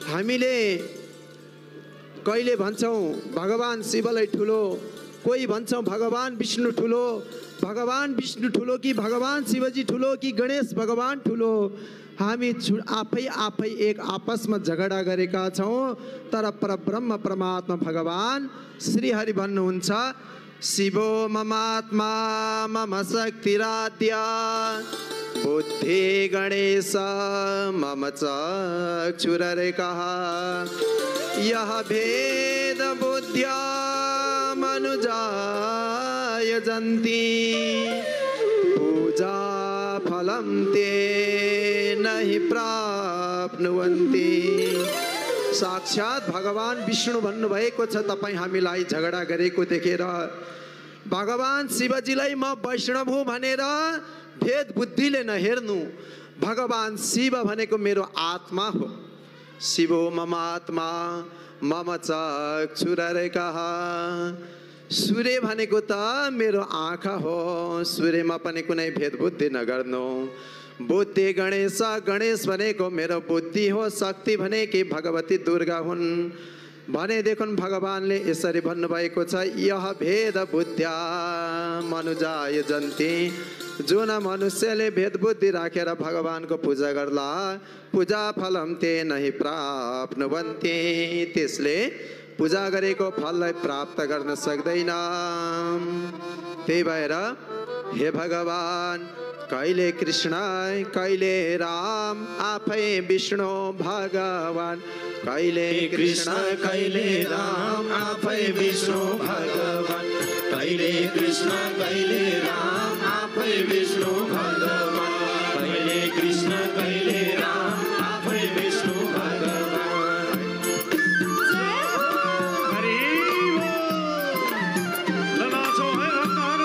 हामीले कहिले भन्छौँ भगवान शिवलाई ठुलो, कोही भन्छौँ भगवान विष्णु ठुलो, भगवान विष्णु ठुलो कि भगवान शिवजी ठुलो कि गणेश भगवान ठुलो। हामी आफै एक आपसमा झगडा गरेका छौँ। तर परब्रह्म परमात्मा भगवान श्रीहरि भन्नुहुन्छ शिवो ममात्मा मम शक्तिराद्या बुद्धि गणेश मम चक्षुररेकः यह भेद बुद्ध्या मनुजाय जन्ति पूजा फलं ते नहि प्राप्नुवन्ति। साक्षात भगवान विष्णु भन्नुभएको छ तपाईँ हामीलाई झगडा गरेको देखेर। भगवान शिवजीलाई म वैष्णव हुँ भनेर भेद बुद्धिले नहेर्नु। भगवान शिव भनेको मेरो आत्मा हो। शिवो मम आत्मा मम चक्षुररेकः। सूर्य भनेको त मेरो आँखा हो। सूर्यमा पनि कुनै भेद बुद्धि नगर्नु। बुद्धि गणेश, गणेश भनेको मेरो बुद्धि हो। शक्ति भनेकी भगवती दुर्गा हुन् भनेदेखि भगवानले यसरी भन्नुभएको छ यह भेद बुद्ध्या मनुजाय जन्ति। जुन मनुष्यले भेद बुद्धि राखेर भगवानको पूजा गर्ला पूजा फलम ते नहि प्राप्नुवन्ति। त्यसले पूजा गरेको फललाई प्राप्त गर्न सक्दैन। त्यही भएर हे भगवान कहिले कृष्ण कहिले राम आफै विष्णु भगवान। कहिले कृष्ण कहिले राम आफै विष्णु भगवान। कहिले कृष्ण कहिले राम आफै विष्णु भगवान। कहिले कृष्ण कहिले राम आफै विष्णु भगवान। हरि ललाचो है रत्नार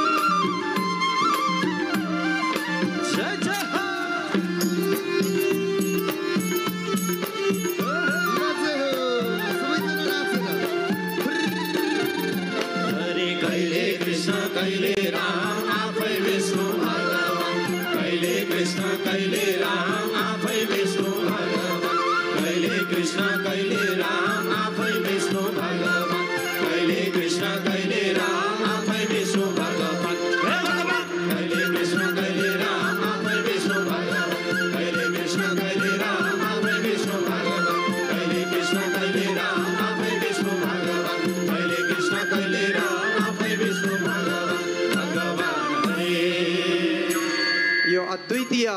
जय जय कहिले राम आफै विष्णु भगवान। कहिले कृष्ण कहिले राम आफै विष्णु भगवान। कहिले कृष्ण कहिले राम आफै विष्णु भगवान। कहिले कृष्ण कहिले राम आफै विष्णु भगवान। कहिले कृष्ण कहिले राम आफै विष्णु भगवान। कहिले कृष्ण कहिले राम आफै विष्णु भगवान। कहिले कृष्ण कहिले राम आफै विष्णु भगवान। कहिले कृष्ण कहिले राम आफै विष्णु भगवान। यो अद्वितीय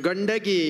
गण्डकी